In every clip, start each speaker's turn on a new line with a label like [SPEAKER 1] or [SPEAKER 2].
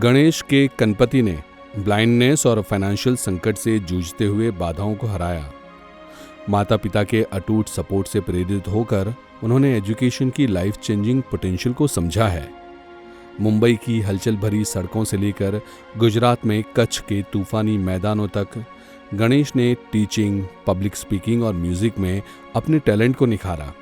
[SPEAKER 1] गणेश के गणपति ने ब्लाइंडनेस और फाइनेंशियल संकट से जूझते हुए बाधाओं को हराया। माता पिता के अटूट सपोर्ट से प्रेरित होकर उन्होंने एजुकेशन की लाइफ चेंजिंग पोटेंशियल को समझा है। मुंबई की हलचल भरी सड़कों से लेकर गुजरात में कच्छ के तूफानी मैदानों तक गणेश ने टीचिंग, पब्लिक स्पीकिंग और म्यूजिक में अपने टैलेंट को निखारा।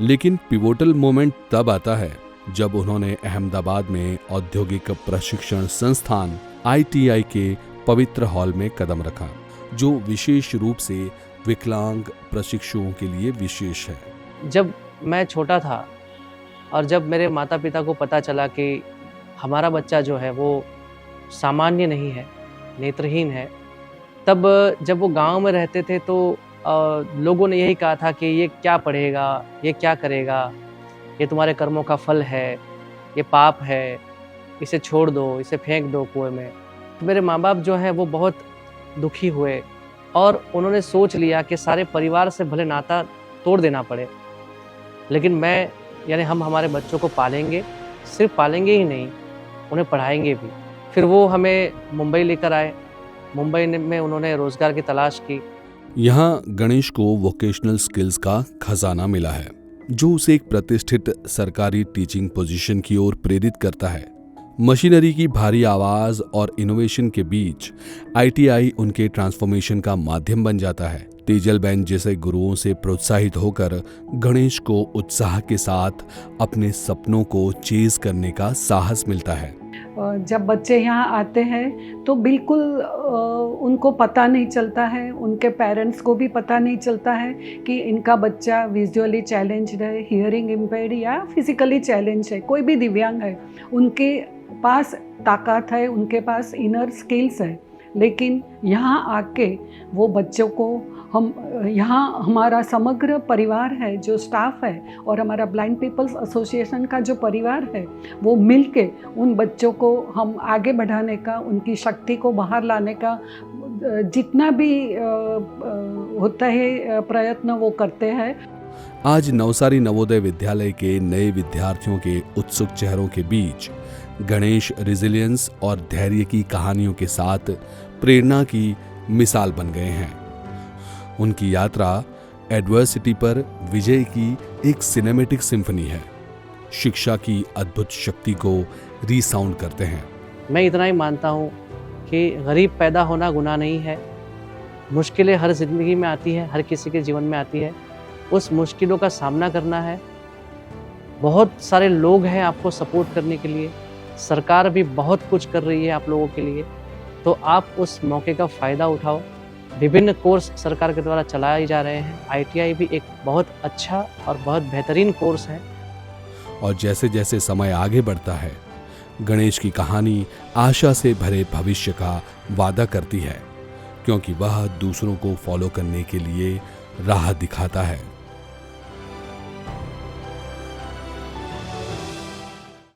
[SPEAKER 1] लेकिन पिवोटल मोमेंट तब आता है जब उन्होंने अहमदाबाद में औद्योगिक प्रशिक्षण संस्थान ITI के पवित्र हॉल में कदम रखा, जो विशेष रूप से विकलांग प्रशिक्षुओं के लिए विशेष है।
[SPEAKER 2] जब मैं छोटा था और जब मेरे माता पिता को पता चला कि हमारा बच्चा जो है वो सामान्य नहीं है, नेत्रहीन है, तब जब वो गांव में रहते थे तो लोगों ने यही कहा था कि ये क्या पढ़ेगा, ये क्या करेगा, ये तुम्हारे कर्मों का फल है, ये पाप है, इसे छोड़ दो, इसे फेंक दो कुएं में। तो मेरे माँ बाप जो है वो बहुत दुखी हुए और उन्होंने सोच लिया कि सारे परिवार से भले नाता तोड़ देना पड़े, लेकिन मैं यानी हम हमारे बच्चों को पालेंगे, सिर्फ पालेंगे ही नहीं, उन्हें पढ़ाएंगे भी। फिर वो हमें मुंबई लेकर आए। मुंबई में उन्होंने रोजगार की तलाश की।
[SPEAKER 1] यहाँ गणेश को वोकेशनल स्किल्स का खजाना मिला है, जो उसे एक प्रतिष्ठित सरकारी टीचिंग पोजीशन की ओर प्रेरित करता है। मशीनरी की भारी आवाज और इनोवेशन के बीच ITI उनके ट्रांसफॉर्मेशन का माध्यम बन जाता है। तेजल बैन जैसे गुरुओं से प्रोत्साहित होकर गणेश को उत्साह के साथ अपने सपनों को चेज करने का साहस मिलता है।
[SPEAKER 3] जब बच्चे यहाँ आते हैं तो बिल्कुल उनको पता नहीं चलता है, उनके पेरेंट्स को भी पता नहीं चलता है कि इनका बच्चा विजुअली चैलेंज्ड है, हियरिंग इम्पेयर्ड या फिजिकली चैलेंज है, कोई भी दिव्यांग है। उनके पास ताकत है, उनके पास इनर स्किल्स है, लेकिन यहाँ आके वो बच्चों को यहाँ हमारा समग्र परिवार है, जो स्टाफ है और हमारा ब्लाइंड पीपल्स एसोसिएशन का जो परिवार है, वो मिलके उन बच्चों को हम आगे बढ़ाने का, उनकी शक्ति को बाहर लाने का जितना भी होता है प्रयत्न वो करते हैं।
[SPEAKER 1] आज नवसारी नवोदय विद्यालय के नए विद्यार्थियों के उत्सुक चेहरों के बीच गणेश रेजिलियंस और धैर्य की कहानियों के साथ प्रेरणा की मिसाल बन गए हैं। उनकी यात्रा एडवर्सिटी पर विजय की एक सिनेमैटिक सिम्फनी है, शिक्षा की अद्भुत शक्ति को रीसाउंड करते हैं।
[SPEAKER 2] मैं इतना ही मानता हूँ कि गरीब पैदा होना गुनाह नहीं है। मुश्किलें हर जिंदगी में आती है, हर किसी के जीवन में आती है। उस मुश्किलों का सामना करना है। बहुत सारे लोग हैं आपको सपोर्ट करने के लिए, सरकार भी बहुत कुछ कर रही है आप लोगों के लिए, तो आप उस मौके का फ़ायदा उठाओ। विभिन्न कोर्स सरकार के द्वारा चलाए जा रहे हैं। ITI भी एक बहुत अच्छा और बहुत बेहतरीन कोर्स है।
[SPEAKER 1] और जैसे जैसे समय आगे बढ़ता है, गणेश की कहानी आशा से भरे भविष्य का वादा करती है, क्योंकि वह दूसरों को फॉलो करने के लिए राह दिखाता है।